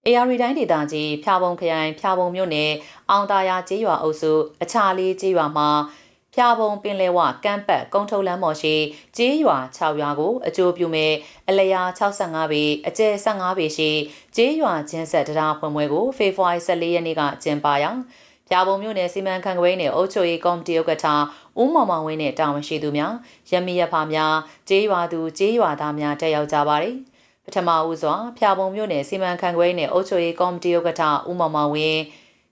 AR တိုင်းဒေသကြီးဖျာပုံခရိုင်ဖျာပုံမြို့နယ်အောင်သာယာကျေးရွာအုပ်စုအခြားလေးကျေးရွာမှာဖျာပုံပင်လယ်ဝကမ်းပတ်ကုန်းထုံးလမ်းပေါ်ရှိကျေးရွာ6ရွာကိုအကျိုးပြုမဲ့အလျာ65ပေအကျယ်15ပေရှိကျေးရွာချင်းဆက်တရားဖွင့်ပွဲကိုဖေဖော်ဝါရီ14ရက်နေ့ကကျင်းပရာဖျာပုံမြို့နယ်စီမံခန့်ခွဲရေးနယ်အုပ်ချုပ်ရေးကော်မတီဥက္ကဋ္ဌဦးမောင်မောင်ဝင်းနဲ့တာဝန်ရှိသူများရမီရဖများကျေးရွာသူကျေးရွာသားများတက်ရောက်ကြပါတယ်ပထမဦးစွာဖျာပုံမြို့နယ်စီမံခန့်ခွဲရေးနယ်အုပ်ချုပ်ရေးကော်မတီဥက္ကဋ္ဌဦးမောင်မောင်ဝင်း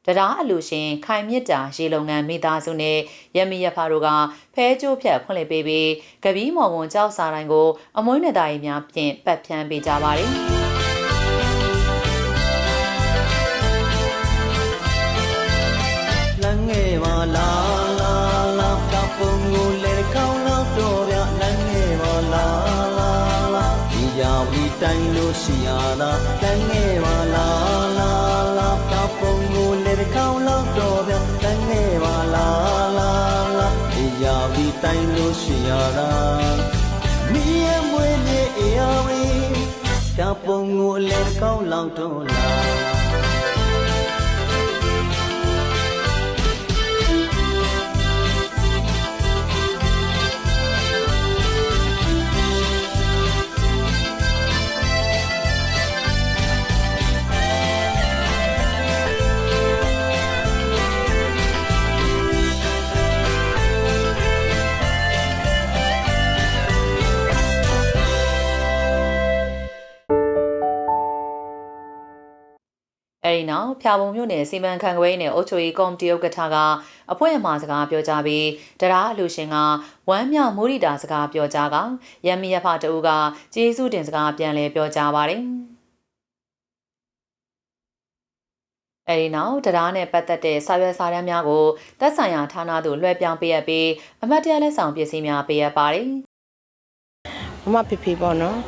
တရားအလူရှင်ခိုင်မြစ်တာရေလုံငန်းမိသားစုနဲ့ရမီရဖတို့ကဖဲကျိုးဖြတ်ဖွင့်လှစ်ပေးပြီးကပီးမော်ဝန်ကြောက်စာတိုင်းကိုအမွှေးနဲ့တာရီများဖြင့်ပတ်ဖြန်းပေးကြပါတယ်လမ်းငယ်ပါလာလာလာကပုံကိုလေကောင်းတော့တော့ဗျလမ်းငယ်ပါလာလာလာဒီကြောင်ဒီတိုင်းလို့ရှိရတာလမ်းငယ်ပါလာလာလာကပုံကိုလေကောင်းတော့ဗျလမ်းငယ်ပါလာလာလာဒီကြောင်ဒီတိုင်းလို့ရှိရတာမီးရမွေးနေအေးရီကပုံကိုလေကောင်းတော့လာအဲဒီနောက်ဖျာပုံမြို့နယ်စီမံခန့်ခွဲရေးနယ်အုပ်ချုပ်ရေးကော်မတီဥက္ကဋ္ဌကအဖွဲ့အမှားစကားပြောကြားပြီးတရားအလူရှင်ကဝမ်းမြောက်မိုးရီတာစကားပြောကြားကရမီရဖတအူးကကျေးဇူးတင်စကားပြန်လည်ပြောကြားပါတယ်အဲဒီနောက်တရားနဲ့ပတ်သက်တဲ့စာရွက်စာတမ်းများကိုသက်ဆိုင်ရာဌာနသို့လွှဲပြောင်းပေးအပ်ပြီးအမတ်တရားလက်ဆောင်ပစ္စည်းများပေးအပ်ပါတယ်မမဖေဖေပေါ့နော်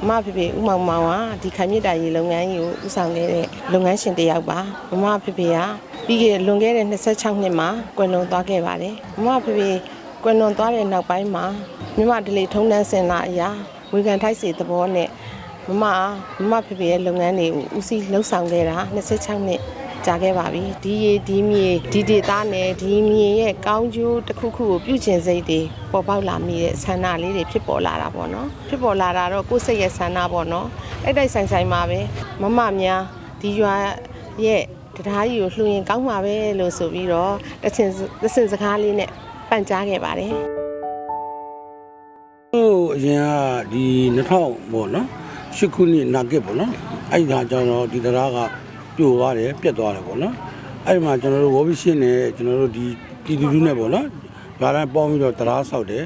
မဖေဖေဦးမောင်မောင်ကဒီခိုင်မြစ်တာရေလုပ်ငန်းကြီးကိုဦးဆောင်ခဲ့တဲ့လုပ်ငန်းရှင်တစ်ယောက်ပါမမဖေဖေကပြီးခဲ့လွန်ခဲ့တဲ့26နှစ်မှာကွယ်လွန်သွားခဲ့ပါတယ်မမဖေဖေကွယ်လွန်သွားတဲ့နောက်ပိုင်းမှာမြမဒလီထုံးတန်းစင်လာအရာဝေကန်ထိုက်စီသဘောနဲ့မမဖေဖေရဲ့လုပ်ငန်းတွေကိုဦးစီးလှုပ်ဆောင်ခဲ့တာ26နှစ်ကြာခဲ့ပါပြီဒီရေဒီမြေဒီဒေသနဲ့ဒီမြေရဲ့ကောင်းကျိုးတစ်ခုခုကိုပြုကျင်စိတ်တွေပေါ်ပေါက်လာမိတဲ့ဆန္ဒလေးတွေဖြစ်ပေါ်လာတာပေါ့နော်ဖြစ်ပေါ်လာတာတော့ကိုယ်စိတ်ရဲ့ဆန္ဒပေါ့နော်အဲ့တိုက်ဆိုင်မှာပဲမမများဒီရွာရဲ့တရားကြီးကိုလှူရင်ကောင်းမှာပဲလို့ဆိုပြီးတော့တချင်စကားလေးနဲ့ပန့်ကြားခဲ့ပါတယ်အရင်ကဒီ2000ပေါ့နော်8ခုနှစ်နာဂစ်ပေါ့နော်အဲ့ဒါကျွန်တော်ဒီတရားကပြိုသွားတယ်ပြက်သွားတယ်ပေါ့နော်အဲ့ဒီမှာကျွန်တော်တို့ဝေါ်ဘီရှင်းနဲ့ကျွန်တော်တို့ဒီပြည်သူလူနဲ့ပေါ့နော်ဒါတိုင်းပေါင်းပြီးတော့တရားဆောက်တယ်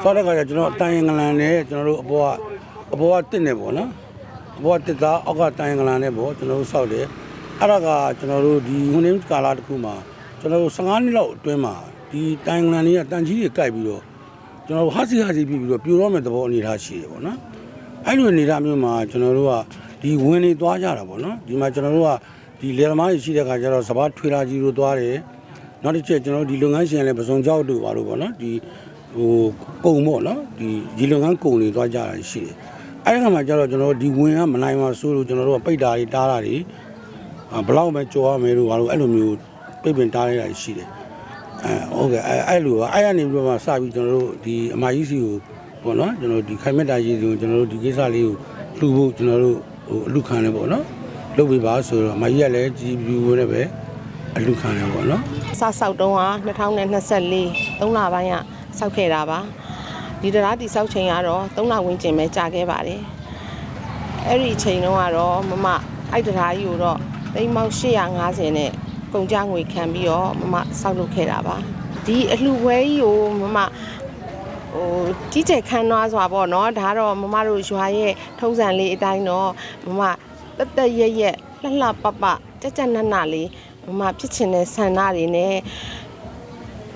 ဆောက်တဲ့ခါကျကျွန်တော်အတိုင်းငလန်နဲ့ကျွန်တော်တို့အပေါ်ကတစ်နေပေါ့နော်အပေါ်ကတစ်သားအောက်ကတိုင်းငလန်နဲ့ပေါ့ကျွန်တော်တို့ဆောက်တယ်အဲ့ဒါကကျွန်တော်တို့ဒီဟိုနေ့ကာလာတစ်ခုမှာကျွန်တော်တို့15နှစ်လောက်အတွင်းမှာဒီတိုင်းငလန်တွေကတန်ကြီးတွေကြိုက်ပြီးတော့ကျွန်တော်တို့ဟာစီပြီးတော့ပြိုတော့မဲ့သဘောအနေထားရှိတယ်ပေါ့နော်အဲ့လိုအနေထားမျိုးမှာကျွန်တော်တို့ကဒီဝင်နေသွားကြတာပေါ့နော်ဒီမှာကျွန်တော်တို့ကဒီလေသမားကြီးရှိတဲ့ခါကျတော့စပားထွေလာကြီးတို့သွားတယ်နောက်တစ်ချက်ကျွန်တော်တို့ဒီလုပ်ငန်းရှင်လည်းပစုံကြောက်တို့ပါလို့ပေါ့နော်ဒီဟိုကုံပေါ့နော်ဒီလုပ်ငန်းကုံတွေသွားကြတာရှိတယ်အဲ့ဒီခါမှာကျတော့ကျွန်တော်တို့ဒီဝင်ကမနိုင်မှာစိုးလို့ကျွန်တော်တို့ကပိတ်တာတွေတားတာတွေဘလောက်ပဲကြော်ရမယ်လို့ဘာလို့အဲ့လိုမျိုးပိတ်ပင်တားရတာရှိတယ်ဟုတ်ကဲ့အဲ့လိုပါအဲ့ရနေပြီးတော့မှစပြီးကျွန်တော်တို့ဒီအမကြီးစီကိုပေါ့နော်ကျွန်တော်ဒီခိုင်မက်တာကြီးကိုကျွန်တော်တို့ဒီကိစ္စလေးကိုလှူဖို့ကျွန်တော်တို့ဟိုအလူခံတယ်ပေါ့နော်လုပ်ပြီးပါဆိုတော့မကြီးကလည်းကြည်ပြူနဲ့ပဲအလူခံတယ်ပေါ့နော်စဆောက်တုံးက2024 3လပိုင်းကဆောက်ခဲ့တာပါဒီတရားတိဆောက်ချိန်ကတော့3လဝန်းကျင်ပဲကြာခဲ့ပါတယ်အဲ့ဒီချိန်တုန်းကတော့မအဲ့တရားကြီးကိုတော့သိန်းပေါင်း850နဲ့ကုန်ကြငွေခံပြီးတော့မဆောက်လုပ်ခဲ့တာပါဒီအလှပွဲကြီးကိုမကြီးကျယ်ခမ်းနားစွာပေါ့နော်ဒါတော့မတို့ရွာရဲ့ထုံးစံလေးအတိုင်းတော့တက်ရက်လှပပကြနလေးဖြစ်ချင်တဲ့ဆန္ဒတွေနဲ့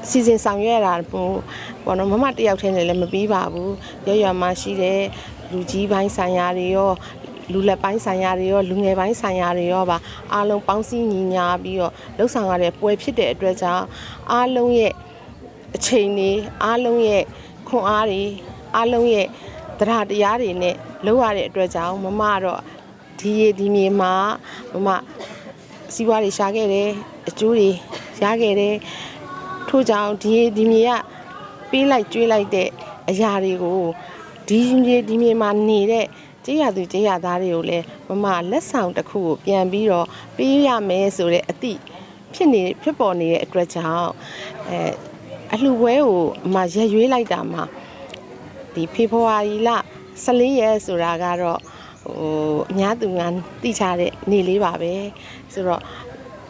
စီစဉ်ဆောင်ရွက်ရတာပေါ့နော်တယောက်တည်းနဲ့လည်းမပြီးပါဘူးရွာမှာရှိတဲ့လူကြီးပိုင်းဆိုင်ရာတွေရောလူလက်ပိုင်းဆိုင်ရာတွေရောလူငယ်ပိုင်းဆိုင်ရာတွေရောပါအားလုံးပေါင်းစည်းညီညာပြီးတော့လှုပ်ဆောင်ရတဲ့ပွဲဖြစ်တဲ့အတွက်ကြောင့်အားလုံးရဲ့အချိန်တွေအားလုံးရဲ့ခွန်အားတွေအားလုံးရဲ့တရားတွေနဲ့လှုပ်ရတဲ့အတွက်ကြောင့်မတော့ ဒီရေဒီမြေမှာမမစီးပွားတွေရှာခဲ့တယ်အကျိုးတွေရခဲ့တယ်ထို့ကြောင့်ဒီရေဒီမြေကပေးလိုက်ကျွေးလိုက်တဲ့အရာတွေကိုဒီရေဒီမြေမှာနေတဲ့ကျေးရသူကျေးရသားတွေကိုလည်းမမလက်ဆောင်တစ်ခုကိုပြန်ပြီးတော့ပေးရမယ်ဆိုတဲ့အသည့်ဖြစ်ပေါ်နေတဲ့အတွက်ကြောင့်အလှပွဲကိုအမရက်ရွေးလိုက်တာမှာဒီဖေဖော်ဝါရီလ14ရက်ဆိုတာကတော့အများသူငါသိချတဲ့နေ့လေးပါပဲဆိုတော့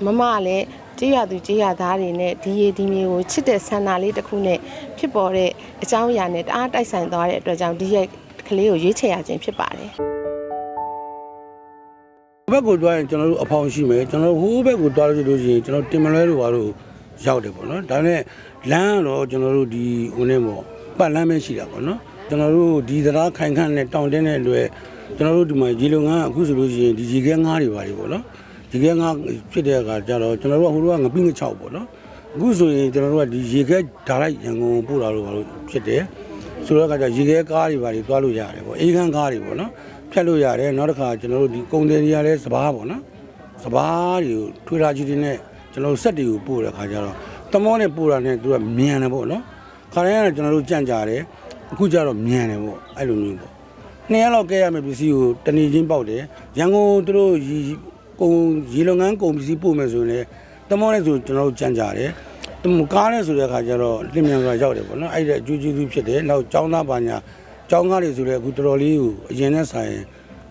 မမကလည်းကျေးရသူကျေးရသားတွေနဲ့ဒီရေဒီမြေကိုချစ်တဲ့ဆန္ဒလေးတစ်ခုနဲ့ဖြစ်ပေါ်တဲ့အကြောင်းအရာနဲ့တအားတိုက်ဆိုင်သွားတဲ့အတွက်ကြောင့်ဒီရက်ကလေးကိုရွေးချယ်ရခြင်းဖြစ်ပါတယ်ဘက်ကိုတွားရင်ကျွန်တော်တို့အဖောင်ရှိမယ်ကျွန်တော်တို့ဟိုးဘက်ကိုတွားလို့ရှိရင်ကျွန်တော်တင်မလွဲတို့ဘာလို့ရောက်တယ်ပေါ့နော်ဒါနဲ့လမ်းကတော့ကျွန်တော်တို့ဒီဟိုနေပေါ့ပတ်လမ်းပဲရှိတာပေါ့နော်ကျွန်တော်တို့ဒီတရားခိုင်ခန့်နဲ့တောင်တင်းတဲ့လွယ်ကျွန်တော်တို့ဒီမှာရေလုံငန်းအခုဆိုလို့ရှိရင်ဒီရေခဲငါးတွေပါလေပေါ့နော်ရေခဲငါးဖြစ်တဲ့အခါကျတော့ကျွန်တော်တို့ကဟိုတုန်းကငပိငချောက်ပေါ့နော်အခုဆိုရင်ကျွန်တော်တို့ကဒီရေခဲဓာတ်လိုက်ရန်ကုန်ပို့လာလို့ဘာလို့ဖြစ်တယ်ဆိုတော့အခါကျရေခဲကားတွေပါလေတွားလို့ရတယ်ပေါ့အေးခန်းကားတွေပေါ့နော်ဖြတ်လို့ရတယ်နောက်တစ်ခါကျွန်တော်တို့ဒီကုန်တယ်တွေကလည်းစပားပေါ့နော်စပားတွေကိုထွေလာကြီးတွေနဲ့ကျွန်တော်တို့စက်တွေကိုပို့တဲ့အခါကျတော့တမောနဲ့ပို့တာနဲ့သူကမြန်တယ်ပေါ့နော်ခါတိုင်းကတော့ကျွန်တော်တို့ကြန့်ကြတယ်အခုကျတော့မြန်တယ်ပေါ့အဲ့လိုမျိုးပေါ့2ရက်လောက်ကဲရမယ်ပစ္စည်းကိုတနေ့ချင်းပေါက်တယ်ရန်ကုန်သူတို့ရေလုံငန်းကုန်ပစ္စည်းပို့မယ်ဆိုရင်လည်းတမောနဲ့ဆိုကျွန်တော်တို့ကြန့်ကြတယ်ကားနဲ့ဆိုတဲ့အခါကျတော့လင်းမြန်စွာရောက်တယ်ပေါ့နော်အဲ့ဒါအကျိုးကျေးဇူးဖြစ်တယ်နောက်ចောင်းသားပါညာចောင်းကားတွေဆိုလည်းအခုတော်တော်လေးကိုအရင်နဲ့ဆိုင်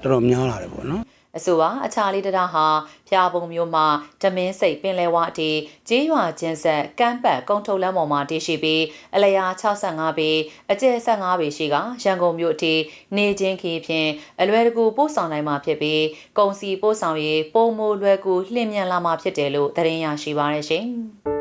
တော်တော်များလာတယ်ပေါ့နော်အဆိုပါအခြားလေးတရဟာဖျားပုံမျိုးမှာဓမင်းစိတ်ပင်လဲဝအတီကျေးရွာချင်းဆက်ကမ်းပတ်ကုန်းထုတ်လမ်းပေါ်မှာတည်ရှိပြီးအလျာ65ပေအကျယ်15ပေရှိကရန်ကုန်မြို့အတီနေချင်းခီဖြင့်အလွယ်တကူပို့ဆောင်နိုင်မှာဖြစ်ပြီးကုန်စီပို့ဆောင်ရေးပုံမိုလွယ်ကူလျင်မြန်လာမှာဖြစ်တယ်လို့သတင်းရရှိပါရရှင်